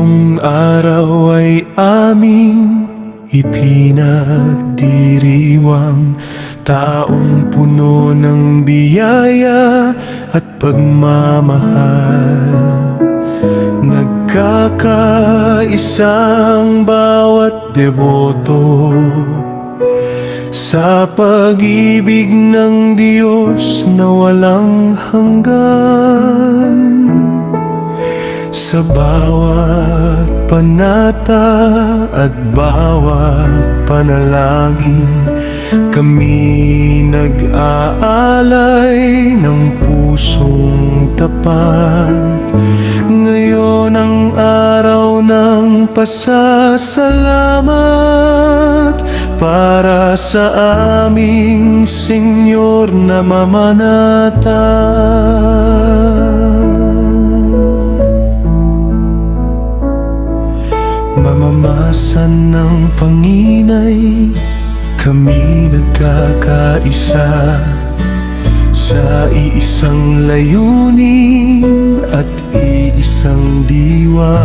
ngayong araw ay aming ipinagdiriwang, taong puno ng biyaya at pagmamahal. Nagkakaisang bawat deboto sa pag-ibig ng Diyos na walang hanggan. Sa bawat panata at bawat panalangin, kami nag-aalay ng pusong tapat. Ngayon ang araw ng pasasalamat para sa aming Senyor na mamanatag. Mamamasan ng panginay, kami nagkakaisa sa iisang layunin at iisang diwa.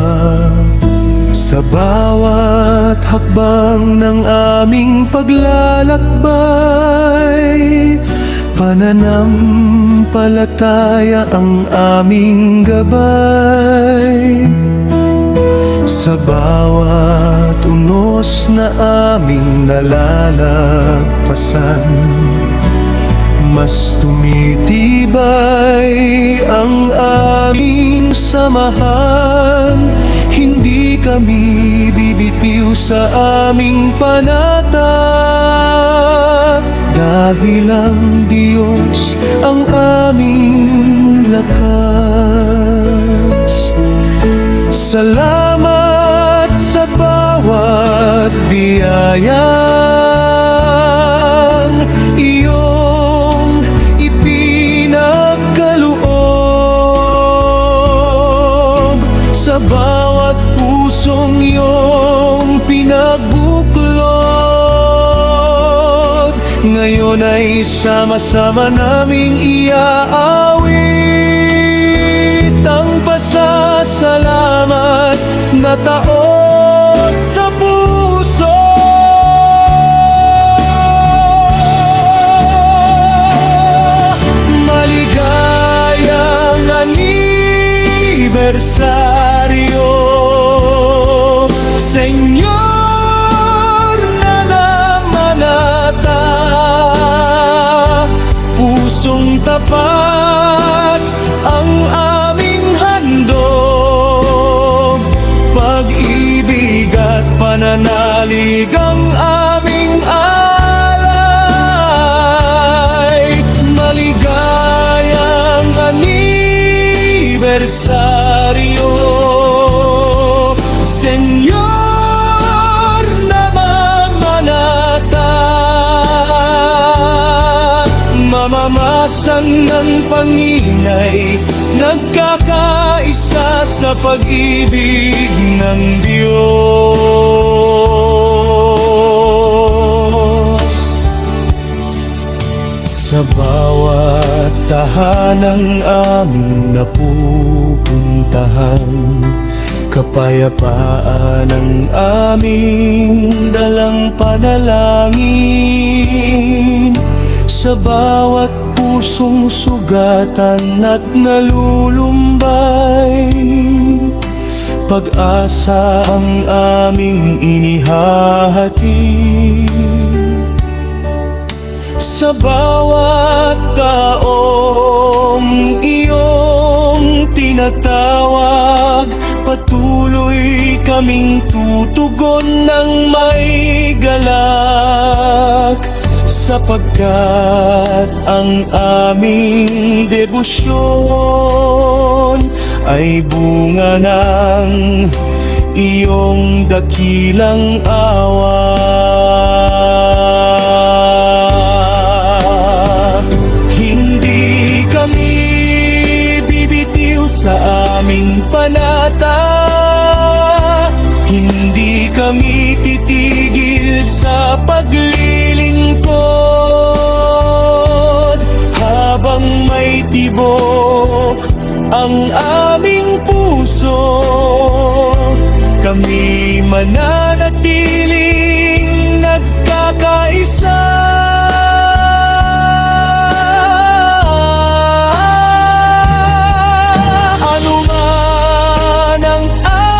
Sa bawat hakbang ng aming paglalakbay, pananampalataya ang aming gabay. Sa bawat unos na aming nalalagpasan, mas tumitibay ang aming samahan. Hindi kami bibitiw sa aming panata, dahil ang Diyos ang aming lakas. Salamat sa bawat biyayang iyong ipinagkaloob, sa bawat pusong iyong pinagbuklod. Ngayon ay sama-sama naming iaawit ang pasasalamat na taos sa puso. Maligayang anibersaryo, Senyor na namanata. Pusong tapat ang aming handog, pag-ibig at pananalig ang aming alay. Maligayang anibersaryo, Senyor na mamanata. Mamamasan ng panginay, nagkakaisa sa pag-ibig ng Diyos. Sa bawat tahanang aming napupuntahan, kapayapaan ang aming dalang panalangin. Sa bawat pusong sugatan at nalulumbay, pag-asa ang aming inihahatid. Sa bawat taong iyong tinatawag, patuloy kaming tutugon ng may galak, sapagkat ang aming debosyon ay bunga ng iyong dakilang awa. Hindi kami bibitiw sa aming panata, hindi kami titigil sa paglilingkod, habang may tibok ang aming puso. kami mananatiling nagkakaisa. Ano man ang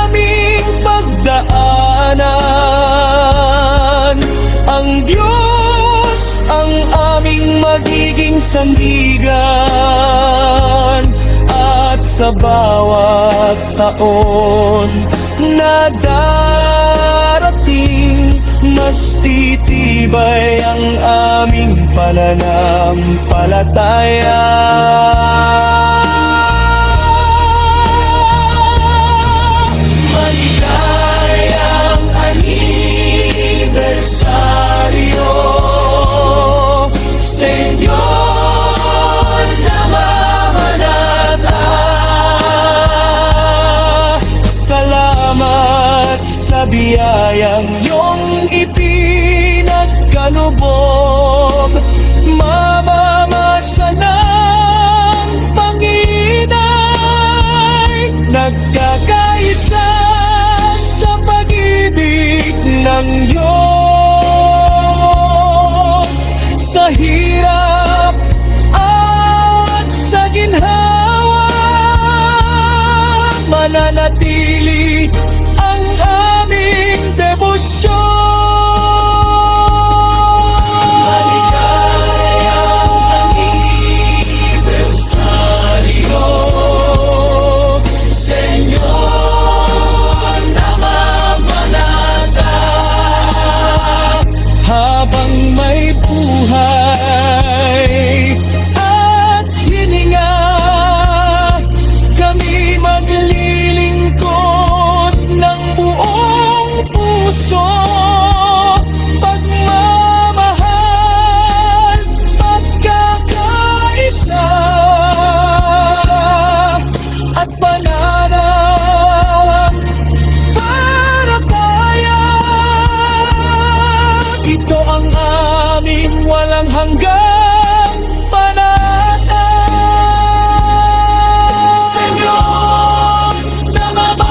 aming pagdaanan, ang Diyos ang aming magiging sandigan. At sa bawat taon na darating, mas titibay ang aming pananampalataya. Maligayang anibersaryo, Senyor Namamanata. Salamat sa biyayang iyong ipinagkaloob, mamamasa ng Panginoon, nagkakaisa sa pag-ibig ng Diyos. Sa hirap at sa ginhawa, mananatili ang aming debosyon. Maligayang anibersaryo, Senyor Namamanata. Habang may buhay at hininga, kami maglilingkod ng buong puso. Pagmamahal, pagkakaisa, at pananampalataya. Ito ang aming walang hanggang panata. Senyor Namamanata,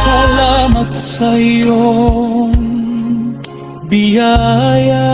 salamat sa iyong biyaya.